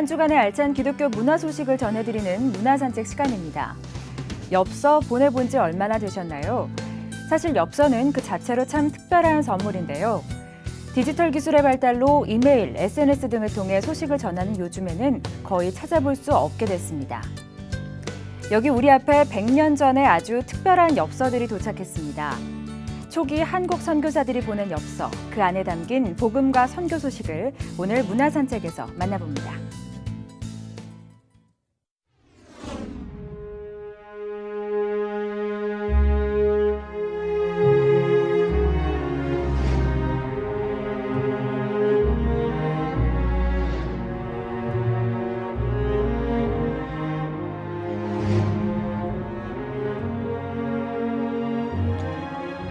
한 주간의 알찬 기독교 문화 소식을 전해드리는 문화산책 시간입니다. 엽서 보내본 지 얼마나 되셨나요? 사실 엽서는 그 자체로 참 특별한 선물인데요. 디지털 기술의 발달로 이메일, SNS 등을 통해 소식을 전하는 요즘에는 거의 찾아볼 수 없게 됐습니다. 여기 우리 앞에 100년 전에 아주 특별한 엽서들이 도착했습니다. 초기 한국 선교사들이 보낸 엽서, 그 안에 담긴 복음과 선교 소식을 오늘 문화산책에서 만나봅니다.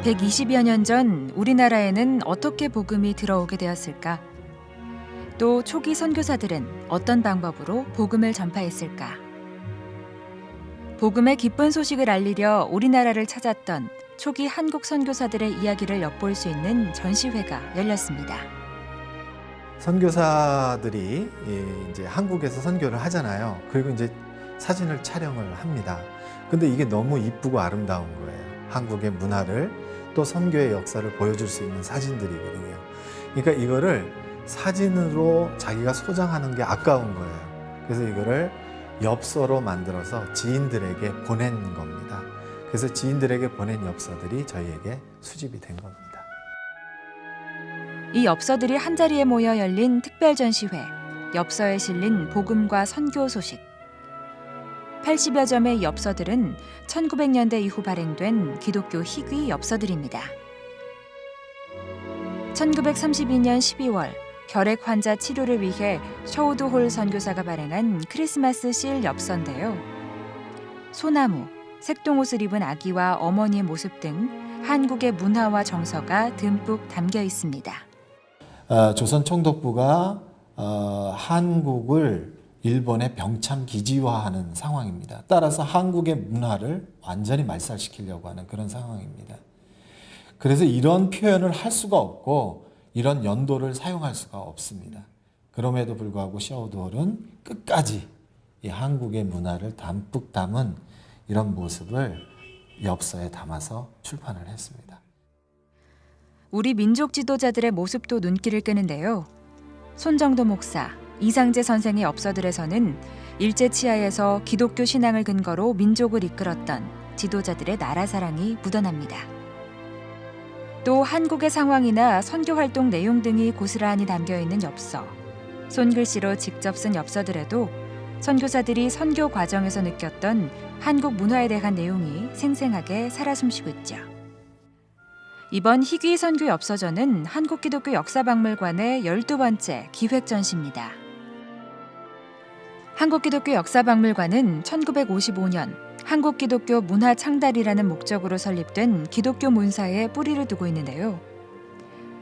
(120여 년) 전 우리나라에는 어떻게 복음이 들어오게 되었을까? 또 초기 선교사들은 어떤 방법으로 복음을 전파했을까? 복음의 기쁜 소식을 알리려 우리나라를 찾았던 초기 한국 선교사들의 이야기를 엿볼 수 있는 전시회가 열렸습니다. 선교사들이 이제 한국에서 선교를 하잖아요. 그리고 이제 사진을 촬영을 합니다. 근데 이게 너무 이쁘고 아름다운 거예요. 한국의 문화를 또 선교의 역사를 보여줄 수 있는 사진들이거든요. 그러니까 이거를 사진으로 자기가 소장하는 게 아까운 거예요. 그래서 이거를 엽서로 만들어서 지인들에게 보낸 겁니다. 그래서 지인들에게 보낸 엽서들이 저희에게 수집이 된 겁니다. 이 엽서들이 한자리에 모여 열린 특별 전시회, 엽서에 실린 복음과 선교 소식. 80여 점의 엽서들은 1900년대 이후 발행된 기독교 희귀 엽서들입니다. 1932년 12월 결핵 환자 치료를 위해 셔우드 홀 선교사가 발행한 크리스마스 실 엽서인데요. 소나무, 색동옷을 입은 아기와 어머니의 모습 등 한국의 문화와 정서가 듬뿍 담겨 있습니다. 조선 총독부가 한국을 일본의 병참 기지화하는 상황입니다. 따라서 한국의 문화를 완전히 말살시키려고 하는 그런 상황입니다. 그래서 이런 표현을 할 수가 없고 이런 연도를 사용할 수가 없습니다. 그럼에도 불구하고 셔우드홀은 끝까지 이 한국의 문화를 담뿍 담은 이런 모습을 엽서에 담아서 출판을 했습니다. 우리 민족 지도자들의 모습도 눈길을 끄는데요. 손정도 목사, 이상재 선생의 엽서들에서는 일제치하에서 기독교 신앙을 근거로 민족을 이끌었던 지도자들의 나라 사랑이 묻어납니다. 또 한국의 상황이나 선교 활동 내용 등이 고스란히 담겨있는 엽서, 손글씨로 직접 쓴 엽서들에도 선교사들이 선교 과정에서 느꼈던 한국 문화에 대한 내용이 생생하게 살아 숨쉬고 있죠. 이번 희귀 선교 엽서전은 한국기독교 역사박물관의 12번째 기획 전시입니다. 한국기독교 역사박물관은 1955년 한국기독교 문화창달이라는 목적으로 설립된 기독교 문사에 뿌리를 두고 있는데요.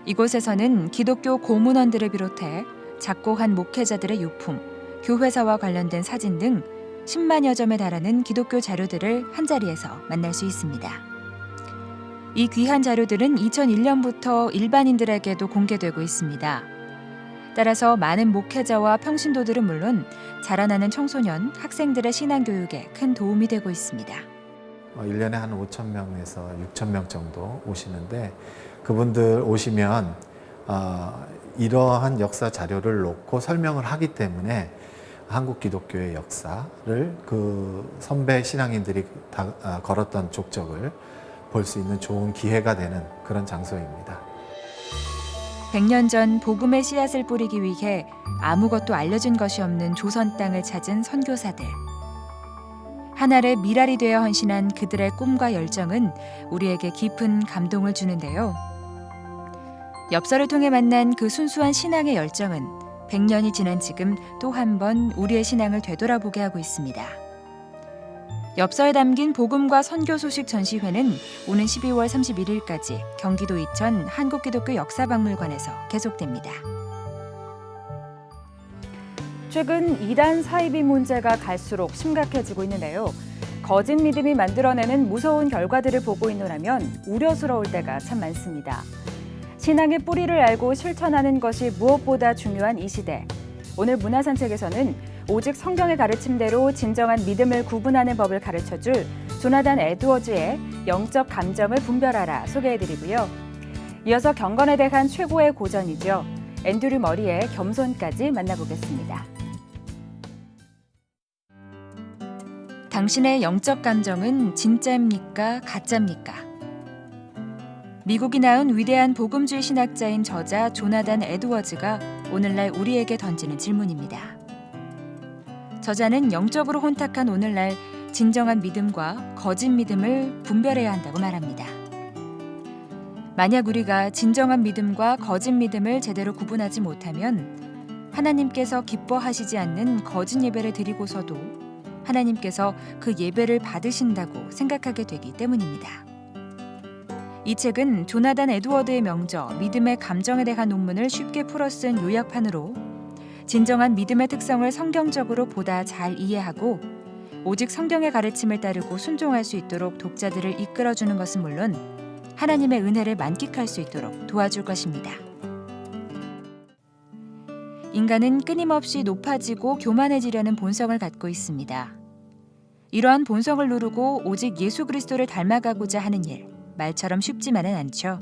이곳에서는 기독교 고문원들을 비롯해 작고한 목회자들의 유품, 교회사와 관련된 사진 등 10만여 점에 달하는 기독교 자료들을 한자리에서 만날 수 있습니다. 이 귀한 자료들은 2001년부터 일반인들에게도 공개되고 있습니다. 따라서 많은 목회자와 평신도들은 물론 자라나는 청소년, 학생들의 신앙교육에 큰 도움이 되고 있습니다. 1년에 한 5,000명에서 6,000명 정도 오시는데 그분들 오시면 이러한 역사 자료를 놓고 설명을 하기 때문에 한국 기독교의 역사를 그 선배 신앙인들이 걸었던 족적을 볼 수 있는 좋은 기회가 되는 그런 장소입니다. 100년 전 복음의 씨앗을 뿌리기 위해 아무것도 알려준 것이 없는 조선 땅을 찾은 선교사들. 하늘의 미랄이 되어 헌신한 그들의 꿈과 열정은 우리에게 깊은 감동을 주는데요. 엽서를 통해 만난 그 순수한 신앙의 열정은 100년이 지난 지금 또 한 번 우리의 신앙을 되돌아보게 하고 있습니다. 엽서에 담긴 복음과 선교 소식 전시회는 오는 12월 31일까지 경기도 이천 한국기독교 역사박물관에서 계속됩니다. 최근 이단 사이비 문제가 갈수록 심각해지고 있는데요. 거짓 믿음이 만들어내는 무서운 결과들을 보고 있노라면 우려스러울 때가 참 많습니다. 신앙의 뿌리를 알고 실천하는 것이 무엇보다 중요한 이 시대. 오늘 문화산책에서는 오직 성경의 가르침대로 진정한 믿음을 구분하는 법을 가르쳐줄 조나단 에드워즈의 영적 감정을 분별하라 소개해드리고요. 이어서 경건에 대한 최고의 고전이죠. 앤드류 머리의 겸손까지 만나보겠습니다. 당신의 영적 감정은 진짜입니까? 가짜입니까? 미국이 낳은 위대한 복음주의 신학자인 저자 조나단 에드워즈가 오늘날 우리에게 던지는 질문입니다. 저자는 영적으로 혼탁한 오늘날 진정한 믿음과 거짓 믿음을 분별해야 한다고 말합니다. 만약 우리가 진정한 믿음과 거짓 믿음을 제대로 구분하지 못하면 하나님께서 기뻐하시지 않는 거짓 예배를 드리고서도 하나님께서 그 예배를 받으신다고 생각하게 되기 때문입니다. 이 책은 조나단 에드워드의 명저 믿음의 감정에 대한 논문을 쉽게 풀어 쓴 요약판으로 진정한 믿음의 특성을 성경적으로 보다 잘 이해하고 오직 성경의 가르침을 따르고 순종할 수 있도록 독자들을 이끌어주는 것은 물론 하나님의 은혜를 만끽할 수 있도록 도와줄 것입니다. 인간은 끊임없이 높아지고 교만해지려는 본성을 갖고 있습니다. 이러한 본성을 누르고 오직 예수 그리스도를 닮아가고자 하는 일, 말처럼 쉽지만은 않죠.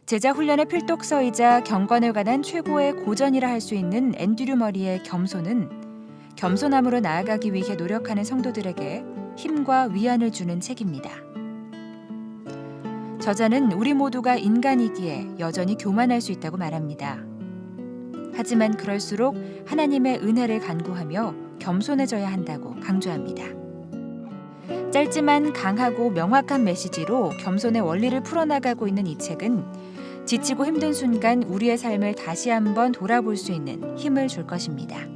제자 훈련의 필독서이자 경건에 관한 최고의 고전이라 할 수 있는 앤드류 머리의 겸손은 겸손함으로 나아가기 위해 노력하는 성도들에게 힘과 위안을 주는 책입니다. 저자는 우리 모두가 인간이기에 여전히 교만할 수 있다고 말합니다. 하지만 그럴수록 하나님의 은혜를 간구하며 겸손해져야 한다고 강조합니다. 짧지만 강하고 명확한 메시지로 겸손의 원리를 풀어나가고 있는 이 책은 지치고 힘든 순간 우리의 삶을 다시 한번 돌아볼 수 있는 힘을 줄 것입니다.